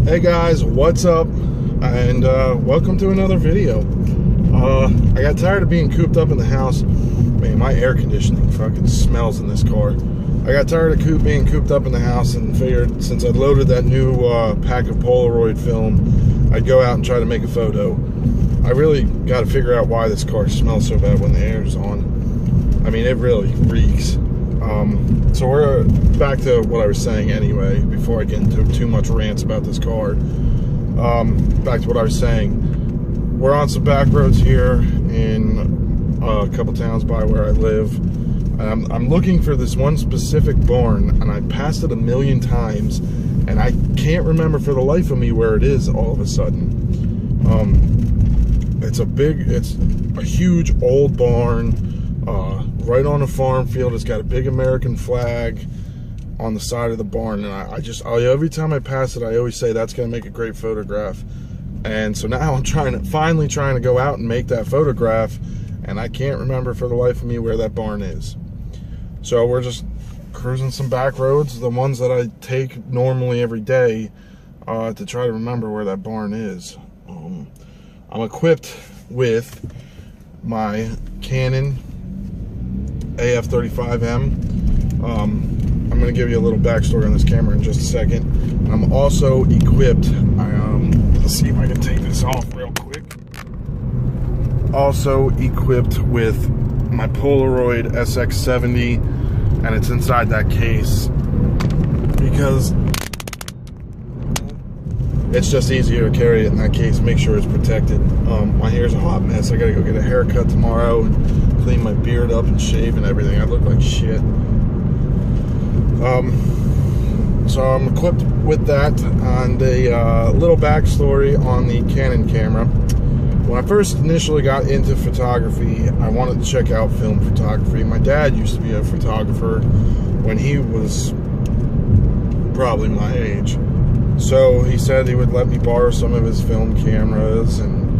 Hey guys, what's up? And welcome to another video. I got tired of being cooped up in the house. Man, my air conditioning fucking smells in this car. I got tired of being cooped up in the house and figured since I loaded that new pack of Polaroid film, I'd go out and try to make a photo. I really got to figure out why this car smells so bad when the air's on. I mean, it really reeks. So we're back to what I was saying anyway, before I get into too much rants about this car. Back to what I was saying. We're on some back roads here in a couple towns by where I live. I'm looking for this one specific barn, and I passed it a million times, and I can't remember for the life of me where it is all of a sudden. It's a huge old barn. Right on a farm field. It's got a big American flag on the side of the barn, and every time I pass it, I always say that's going to make a great photograph. And so now I'm finally trying to go out and make that photograph, and I can't remember for the life of me where that barn is. So we're just cruising some back roads, the ones that I take normally every day, to try to remember where that barn is. I'm equipped with my Canon AF35M. I'm going to give you a little backstory on this camera in just a second. I'm also equipped, let's see if I can take this off real quick. Also equipped with my Polaroid SX70, and it's inside that case because it's just easier to carry it in that case, make sure it's protected. My hair's a hot mess. I gotta go get a haircut tomorrow and clean my beard up and shave and everything. I look like shit. So I'm equipped with that, and a little backstory on the Canon camera. When I first initially got into photography, I wanted to check out film photography. My dad used to be a photographer when he was probably my age. So he said he would let me borrow some of his film cameras and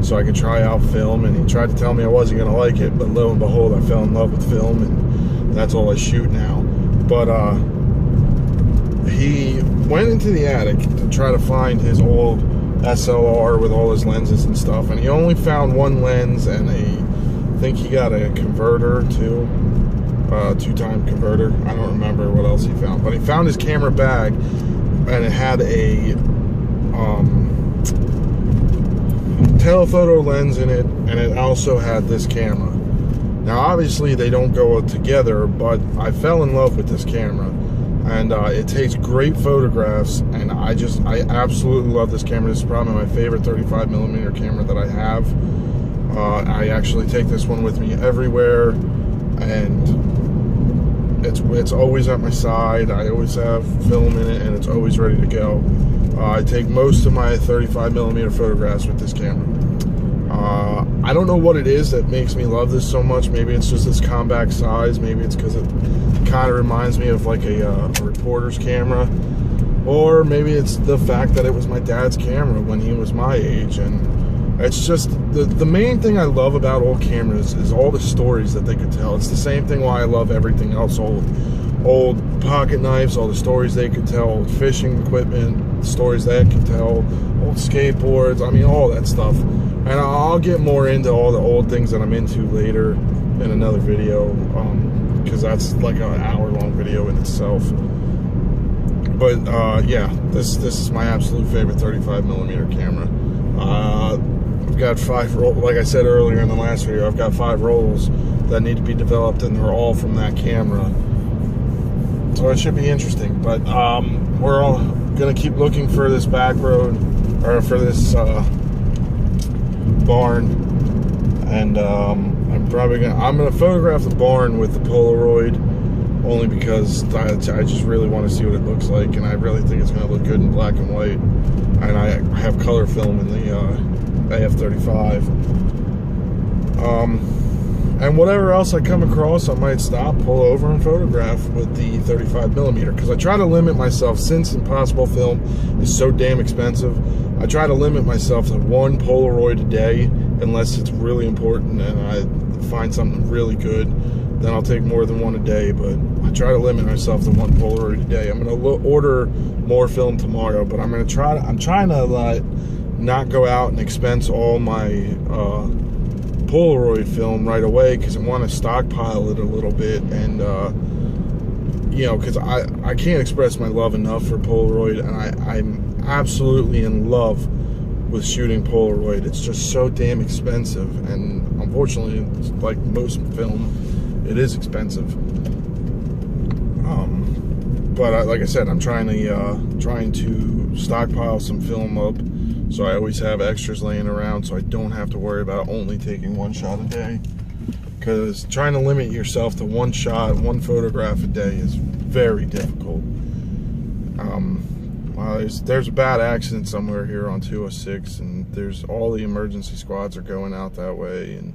so I could try out film, and he tried to tell me I wasn't going to like it, but lo and behold, I fell in love with film, and that's all I shoot now. But he went into the attic to try to find his old SLR with all his lenses and stuff, and he only found one lens, and I think he got a converter too, two-time converter. I don't remember what else he found, but he found his camera bag, and it had a telephoto lens in it, and it also had this camera. Now obviously they don't go together, but I fell in love with this camera, and it takes great photographs, and I absolutely love this camera. This is probably my favorite 35mm camera that I have. I actually take this one with me everywhere, and it's always at my side. I always have film in it, and it's always ready to go. I take most of my 35mm photographs with this camera. I don't know what it is that makes me love this so much. Maybe it's just its compact size. Maybe it's because it kind of reminds me of like a reporter's camera. Or maybe it's the fact that it was my dad's camera when he was my age. And it's just, the main thing I love about old cameras is all the stories that they could tell. It's the same thing why I love everything else old pocket knives, all the stories they could tell, old fishing equipment, stories they could tell, old skateboards, I mean, all that stuff. And I'll get more into all the old things that I'm into later in another video, because that's like an hour-long video in itself. But yeah, this is my absolute favorite 35mm camera. I've got 5 rolls, like I said earlier in the last video, I've got 5 rolls that need to be developed, and they're all from that camera. So it should be interesting, but we're all gonna keep looking for this back road, or for this barn, and I'm gonna photograph the barn with the Polaroid, only because I just really want to see what it looks like, and I really think it's gonna look good in black and white, and I have color film in the AF35. And whatever else I come across, I might stop, pull over, and photograph with the 35mm, because I try to limit myself, since Impossible film is so damn expensive. I try to limit myself to 1 Polaroid a day, unless it's really important and I find something really good. Then I'll take more than 1 a day, but I try to limit myself to one Polaroid a day. I'm gonna order more film tomorrow, but I'm trying to not go out and expense all my Polaroid film right away, because I want to stockpile it a little bit, and you know, because I can't express my love enough for Polaroid, and I'm absolutely in love with shooting Polaroid. It's just so damn expensive, and unfortunately, it's like most film, it is expensive. But like I said, I'm trying to stockpile some film up, so I always have extras laying around, so I don't have to worry about only taking one shot a day. Because trying to limit yourself to one shot, one photograph a day is very difficult. There's a bad accident somewhere here on 206, and there's all the emergency squads are going out that way, and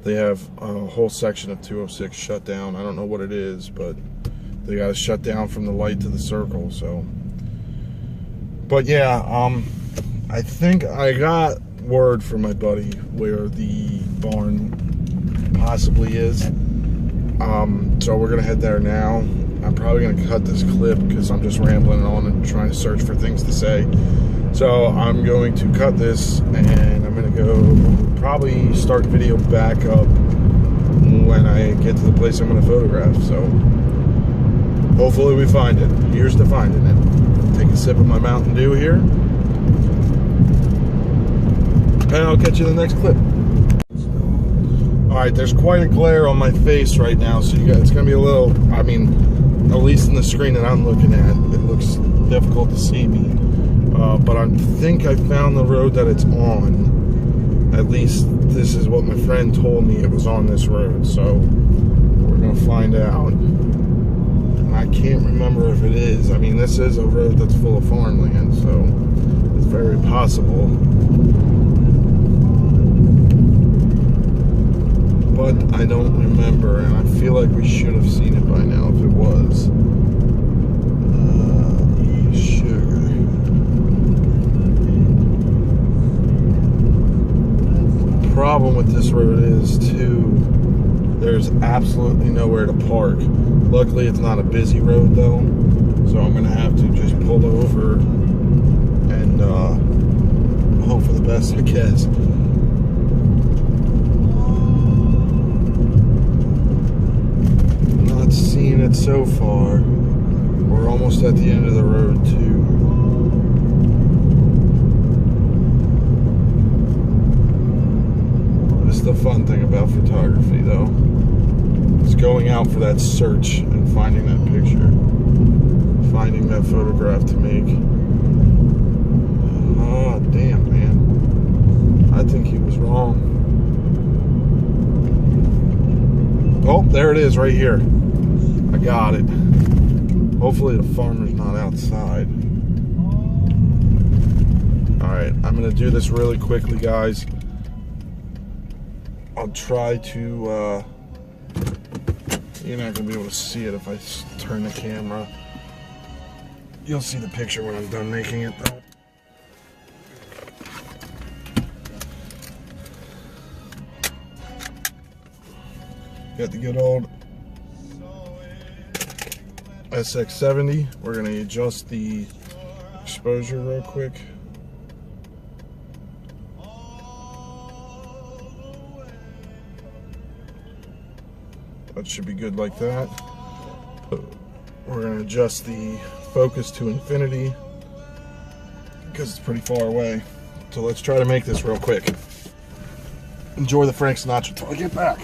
they have a whole section of 206 shut down. I don't know what it is, but they got to shut down from the light to the circle. So, but yeah, I think I got word from my buddy where the barn possibly is. So we're gonna head there now. I'm probably gonna cut this clip because I'm just rambling on and trying to search for things to say. So I'm going to cut this, and I'm gonna go probably start video back up when I get to the place I'm gonna photograph. So hopefully we find it. Here's to finding it. Take a sip of my Mountain Dew here, and I'll catch you in the next clip. Alright, there's quite a glare on my face right now, so it's going to be a little, I mean, at least in the screen that I'm looking at, it looks difficult to see me. But I think I found the road that it's on. At least this is what my friend told me, it was on this road, so we're going to find out. And I can't remember if it is. I mean, this is a road that's full of farmland, so it's very possible. But I don't remember, and I feel like we should have seen it by now if it was. Sugar. The problem with this road is, too, there's absolutely nowhere to park. Luckily, it's not a busy road, though, so I'm going to have to just pull over and hope for the best, I guess. Seeing it so far. We're almost at the end of the road too. This is the fun thing about photography, though. It's going out for that search and finding that picture, finding that photograph to make. Oh damn, man, I think he was wrong. Oh, there it is right here. I got it. Hopefully the farmer's not outside. Alright, I'm going to do this really quickly, guys. I'll try to, you're not going to be able to see it if I turn the camera. You'll see the picture when I'm done making it, though. Got the good old SX70. We're going to adjust the exposure real quick. That should be good like that. We're going to adjust the focus to infinity because it's pretty far away. So let's try to make this real quick. Enjoy the Frank Sinatra till I get back.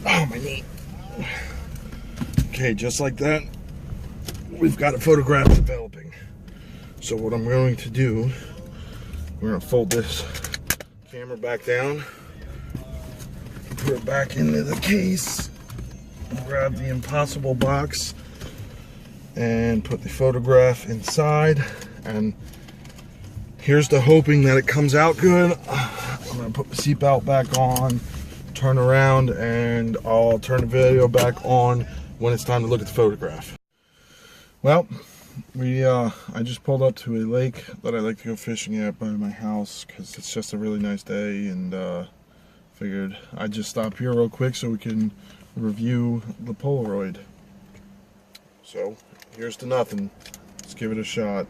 Oh, my knee. Okay, just like that, we've got a photograph developing. So what I'm going to do, we're going to fold this camera back down, put it back into the case, grab the Impossible box, and put the photograph inside, And here's to hoping that it comes out good. I'm gonna put the seatbelt back on, turn around, and I'll turn the video back on when it's time to look at the photograph. Well, I just pulled up to a lake that I like to go fishing at by my house because it's just a really nice day, and figured I'd just stop here real quick so we can review the Polaroid. So here's to nothing. Let's give it a shot.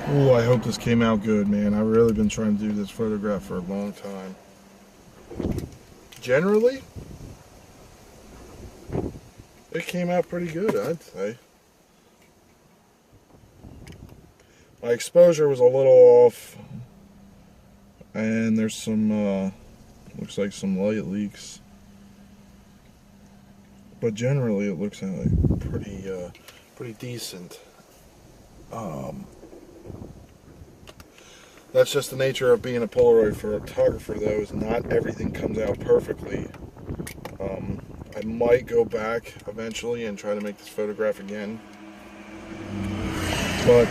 Oh, I hope this came out good, man. I've really been trying to do this photograph for a long time. Generally, it came out pretty good, I'd say. My exposure was a little off, and there's some, looks like some light leaks. But generally, it looks like pretty decent. That's just the nature of being a Polaroid photographer, though, is not everything comes out perfectly. I might go back eventually and try to make this photograph again. But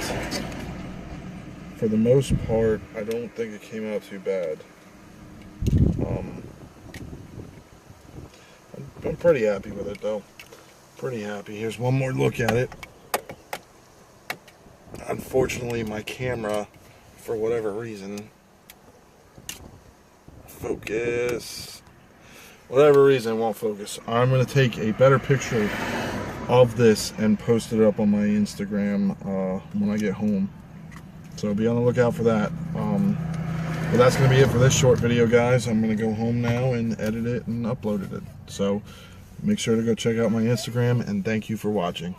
for the most part, I don't think it came out too bad. I'm pretty happy with it, though. Pretty happy. Here's one more look at it. Unfortunately, my camera, for whatever reason, whatever reason, it won't focus. I'm going to take a better picture of this and post it up on my Instagram when I get home. So be on the lookout for that. But that's going to be it for this short video, guys. I'm going to go home now and edit it and upload it. So make sure to go check out my Instagram, and thank you for watching.